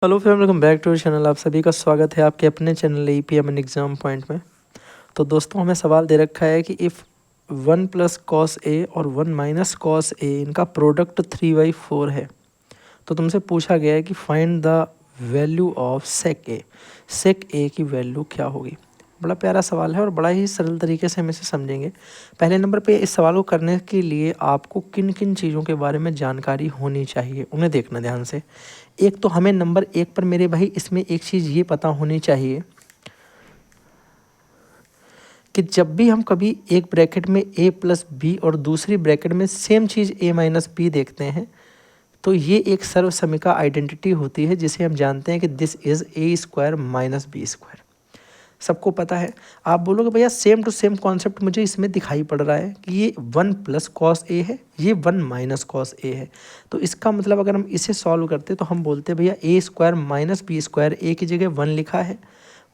Hello friend, welcome back to channel. आप सभी का स्वागत है आपके अपने channel EPM and exam point में। तो दोस्तों, हमें सवाल दे रखा है कि इफ़ 1 प्लस कॉस ए और 1 माइनस कॉस ए इनका प्रोडक्ट 3/4 है। तो तुमसे पूछा गया है कि find the value of sec A. Sec A की वैल्यू क्या होगी। बड़ा प्यारा सवाल है और बड़ा ही सरल तरीके से हम इसे समझेंगे। पहले नंबर पे इस सवाल को करने के लिए आपको किन किन चीज़ों के बारे में जानकारी होनी चाहिए उन्हें देखना ध्यान से। एक तो हमें नंबर 1 पर मेरे भाई इसमें एक चीज़ ये पता होनी चाहिए कि जब भी हम कभी एक ब्रैकेट में a प्लस बी और दूसरी ब्रैकेट में सेम चीज़ a माइनस बी देखते हैं तो ये एक सर्वसमिका आइडेंटिटी होती है जिसे हम जानते हैं कि this is a square minus B square. सबको पता है। आप बोलोगे भैया सेम टू सेम कॉन्सेप्ट मुझे इसमें दिखाई पड़ रहा है कि ये 1 प्लस कॉस ए है, ये 1 माइनस कॉस ए है। तो इसका मतलब अगर हम इसे सॉल्व करते तो हम बोलते हैं भैया ए स्क्वायर माइनस बी स्क्वायर, ए की जगह 1 लिखा है,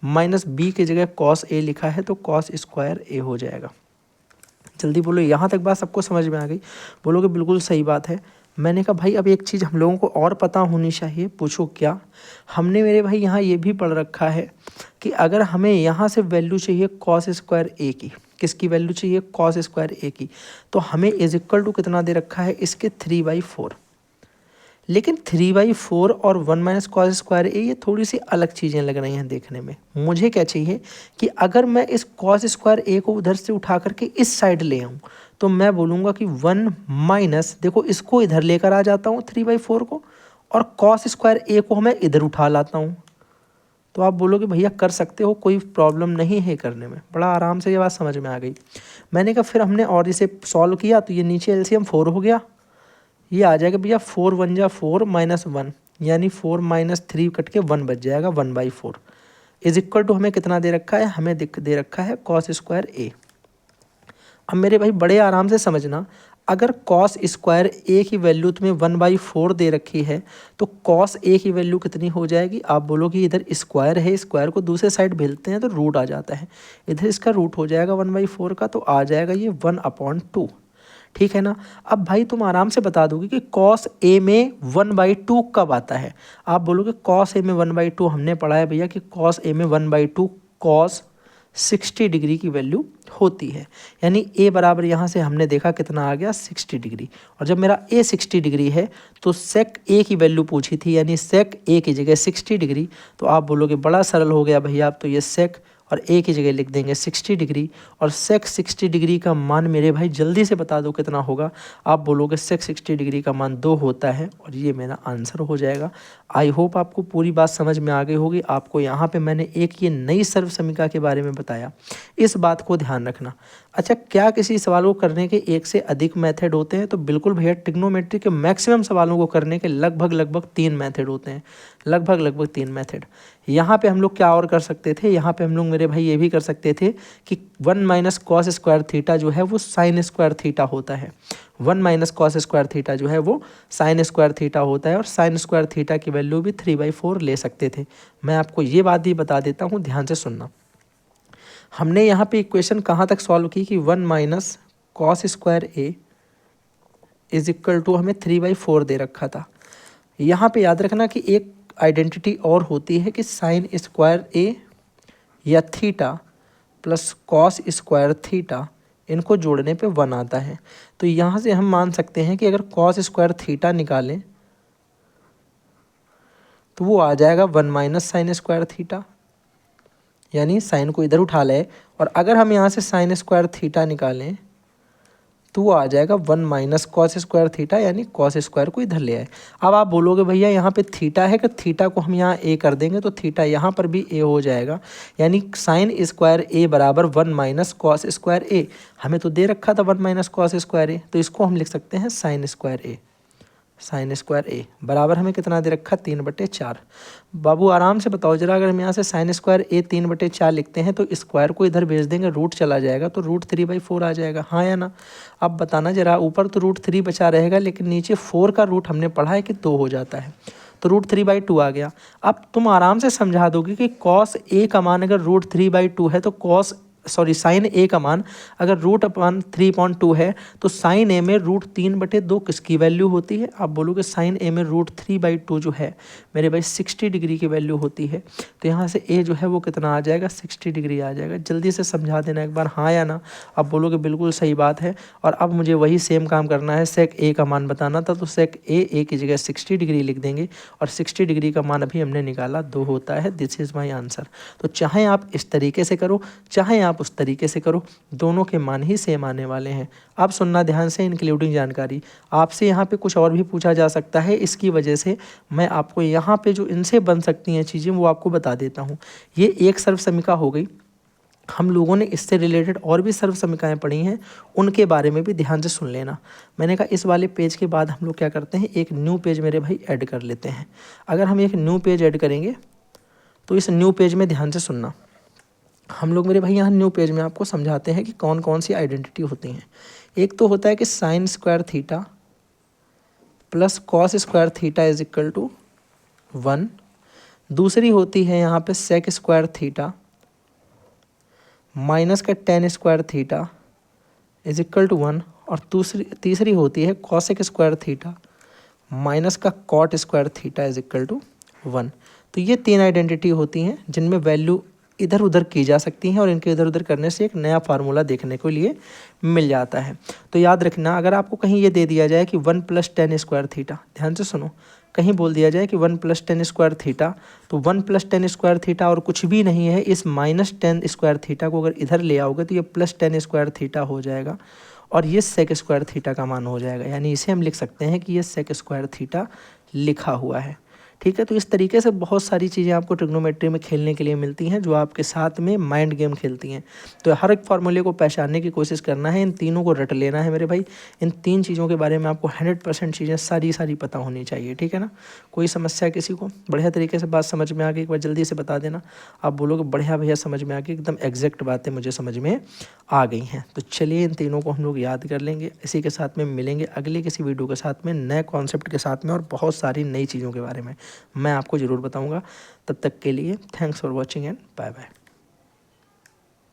माइनस बी की जगह कॉस ए लिखा है, तो कॉस स्क्वायर ए हो जाएगा। जल्दी बोलो, यहाँ तक बात सबको समझ में आ गई। बोलोगे बिल्कुल सही बात है। मैंने कहा भाई अब एक चीज़ हम लोगों को और पता होनी चाहिए। पूछो क्या। हमने मेरे भाई यहाँ ये भी पढ़ रखा है कि अगर हमें यहाँ से वैल्यू चाहिए कॉस स्क्वायर ए की, किसकी वैल्यू चाहिए, कॉस स्क्वायर ए की, तो हमें इज इक्वल टू कितना दे रखा है, इसके 3/4। लेकिन 3/4 और 1 माइनस कॉस स्क्वायर ए ये थोड़ी सी अलग चीज़ें लग रही हैं देखने में। मुझे क्या चाहिए कि अगर मैं इस कॉस स्क्वायर ए को उधर से उठा करके इस साइड ले आऊँ तो मैं बोलूँगा कि 1 माइनस, देखो इसको इधर लेकर आ जाता हूँ 3/4 को, और कॉस स्क्वायर ए को मैं इधर उठा लाता हूँ। तो आप बोलोगे भैया कर सकते हो, कोई प्रॉब्लम नहीं है करने में, बड़ा आराम से ये बात समझ में आ गई। मैंने कहा फिर हमने और इसे सॉल्व किया तो ये नीचे एलसीएम 4 हो गया, ये आ जाएगा भैया 4 1 जा 4 माइनस 1, यानी 4 माइनस 3 कट के 1 बच जाएगा, 1/4 इज इक्वल टू हमें कितना दे रखा है, हमें दे रखा है कॉस स्क्वायर ए। अब मेरे भाई बड़े आराम से समझना, अगर कॉस स्क्वायर ए की वैल्यू तुम्हें 1/4 दे रखी है तो कॉस ए की वैल्यू कितनी हो जाएगी। आप बोलोगे इधर स्क्वायर है, स्क्वायर को दूसरे साइड भेजते हैं तो रूट आ जाता है, इधर इसका रूट हो जाएगा 1/4 का, तो आ जाएगा ये 1/2। ठीक है ना। अब भाई तुम आराम से बता दोगे कि कॉस ए में 1/2 कब आता है। आप बोलोगे कॉस ए में 1/2 हमने पढ़ा है भैया कि कॉस ए में 1/2 कॉस 60 डिग्री की वैल्यू होती है, यानी ए बराबर यहाँ से हमने देखा कितना आ गया 60 डिग्री। और जब मेरा ए 60 डिग्री है तो सेक ए की वैल्यू पूछी थी, यानी सेक ए की जगह 60 डिग्री। तो आप बोलोगे बड़ा सरल हो गया भैया, अब तो ये सेक और ए की जगह लिख देंगे 60 डिग्री, और सेक 60 डिग्री का मान मेरे भाई जल्दी से बता दो कितना होगा। आप बोलोगे सेक 60 डिग्री का मान 2 होता है, और ये मेरा आंसर हो जाएगा। आई होप आपको पूरी बात समझ में आ गई होगी। आपको यहाँ पे मैंने एक ये नई सर्वसमिका के बारे में बताया, इस बात को ध्यान रखना। अच्छा, क्या किसी सवाल को करने के एक से अधिक मेथड होते हैं? तो बिल्कुल भैया, ट्रिग्नोमेट्री के मैक्सिमम सवालों को करने के लगभग 3 मेथड होते हैं, लगभग 3 मेथड। यहाँ पे हम लोग क्या और कर सकते थे, यहाँ पे हम लोग मेरे भाई ये भी कर सकते थे कि 1 माइनस कॉस स्क्वायर थीटा जो है वो साइन स्क्वायर थीटा होता है। 1 माइनस कॉस स्क्वायर थीटा जो है वो साइन स्क्वायर थीटा होता है, और साइन स्क्वायर थीटा की वैल्यू भी 3/4 ले सकते थे। मैं आपको ये बात भी बता देता हूँ, ध्यान से सुनना। हमने यहाँ पे इक्वेशन कहाँ तक सॉल्व की कि 1 minus cos square A is equal to हमें 3/4 दे रखा था। यहाँ पे याद रखना कि एक आइडेंटिटी और होती है कि साइन स्क्वायर ए या theta plus cos square theta, इनको जोड़ने पे 1 आता है। तो यहाँ से हम मान सकते हैं कि अगर कॉस स्क्वायर थीटा निकालें तो वो आ जाएगा 1 माइनस साइन स्क्वायर थीटा, यानी साइन को इधर उठा लें, और अगर हम यहाँ से साइन स्क्वायर थीटा निकालें तो वो आ जाएगा 1 माइनस कॉस स्क्वायर थीटा, यानी कॉस स्क्वायर को इधर ले आए। अब आप बोलोगे भैया यहाँ पे थीटा है कि थीटा को हम यहाँ ए कर देंगे तो थीटा यहाँ पर भी ए हो जाएगा, यानी साइन स्क्वायर ए बराबर 1 माइनस कॉस स्क्वायर ए। हमें तो दे रखा था 1 माइनस कॉस स्क्वायर ए, तो इसको हम लिख सकते हैं साइन स्क्वायर ए। साइन स्क्वायर ए बराबर हमें कितना दे रखा, 3/4। बाबू आराम से बताओ जरा, अगर हम यहाँ से साइन स्क्वायर ए 3/4 लिखते हैं तो स्क्वायर को इधर भेज देंगे, रूट चला जाएगा तो रूट 3/4 आ जाएगा, हाँ या ना। अब बताना जरा, ऊपर तो रूट 3 बचा रहेगा, लेकिन नीचे 4 का रूट हमने पढ़ा है कि 2 हो जाता है, तो रूट 3/2 आ गया। अब तुम आराम से समझा दोगे कि कॉस ए का मान अगर रूट 3/2 है तो कॉस साइन ए का मान अगर √3/2 है तो साइन ए में √3/2 किसकी वैल्यू होती है? आप बोलोगे साइन ए में √3/2 जो है मेरे भाई 60 डिग्री की वैल्यू होती है। तो यहाँ से ए जो है वो कितना आ जाएगा? 60 डिग्री आ जाएगा। जल्दी से समझा देना एक बार, हाँ या ना। आप बोलोगे बिल्कुल सही बात है। और अब मुझे वही सेम काम करना है, सेक ए का मान बताना था, तो सेक ए की जगह 60 डिग्री लिख देंगे और 60 डिग्री का मान अभी हमने निकाला 2 होता है। This is my answer. तो चाहे आप इस तरीके से करो चाहे आप उस तरीके से करो, दोनों के मान ही सेम आने वाले हैं। अब सुनना ध्यान से, इंक्लूडिंग जानकारी। आपसे यहाँ पे कुछ और भी पूछा जा सकता है, इसकी वजह से मैं आपको यहाँ पे जो इनसे बन सकती हैं चीज़ें वो आपको बता देता हूँ। ये एक सर्वसमिका हो गई। हम लोगों ने इससे रिलेटेड और भी सर्वसमिकाएं पढ़ी हैं, उनके बारे में भी ध्यान से सुन लेना। मैंने कहा इस वाले पेज के बाद हम लोग क्या करते हैं, एक न्यू पेज मेरे भाई ऐड कर लेते हैं। अगर हम एक न्यू पेज ऐड करेंगे तो इस न्यू पेज में ध्यान से सुनना, हम लोग मेरे भाई यहाँ न्यू पेज में आपको समझाते हैं कि कौन कौन सी आइडेंटिटी होती हैं। एक तो होता है कि sine square theta plus cos square theta is equal to 1। दूसरी होती है यहाँ पे सेक स्क्वायर थीटा माइनस का tan square theta is equal to 1। और तीसरी होती है कॉसेक स्क्वायर थीटा माइनस का cot square theta is equal to 1। तो ये 3 आइडेंटिटी होती हैं जिनमें वैल्यू इधर उधर की जा सकती हैं और इनके इधर उधर करने से एक नया फार्मूला देखने को लिए मिल जाता है। तो याद रखना, अगर आपको कहीं ये दे दिया जाए कि 1 + 10 स्क्वायर थीटा, ध्यान से सुनो, कहीं बोल दिया जाए कि 1 + 10 स्क्वायर थीटा, तो 1 + 10 स्क्वायर थीटा और कुछ भी नहीं है, इस -10 स्क्वायर थीटा को अगर इधर ले आओगे तो ये +10 स्क्वायर थीटा हो जाएगा और ये सेक स्क्वायर थीटा का मान हो जाएगा। यानी इसे हम लिख सकते हैं कि ये सेक स्क्वायर थीटा लिखा हुआ है। ठीक है, तो इस तरीके से बहुत सारी चीज़ें आपको ट्रिग्नोमेट्री में खेलने के लिए मिलती हैं जो आपके साथ में माइंड गेम खेलती हैं। तो हर एक फार्मूले को पहचानने की कोशिश करना है, इन तीनों को रट लेना है मेरे भाई। इन 3 चीज़ों के बारे में आपको 100% चीज़ें सारी पता होनी चाहिए। ठीक है ना, कोई समस्या किसी को बढ़िया तरीके से बात समझ में आ गई, एक बार जल्दी से बता देना। आप बोलोगे बढ़िया भैया समझ में आ गई, एकदम एग्जैक्ट बातें मुझे समझ में आ गई हैं। तो चलिए इन तीनों को हम लोग याद कर लेंगे। इसी के साथ में मिलेंगे अगले किसी वीडियो के साथ में, नए कॉन्सेप्ट के साथ में और बहुत सारी नई चीज़ों के बारे में मैं आपको ज़रूर बताऊंगा। तब तक के लिए thanks for watching and bye bye.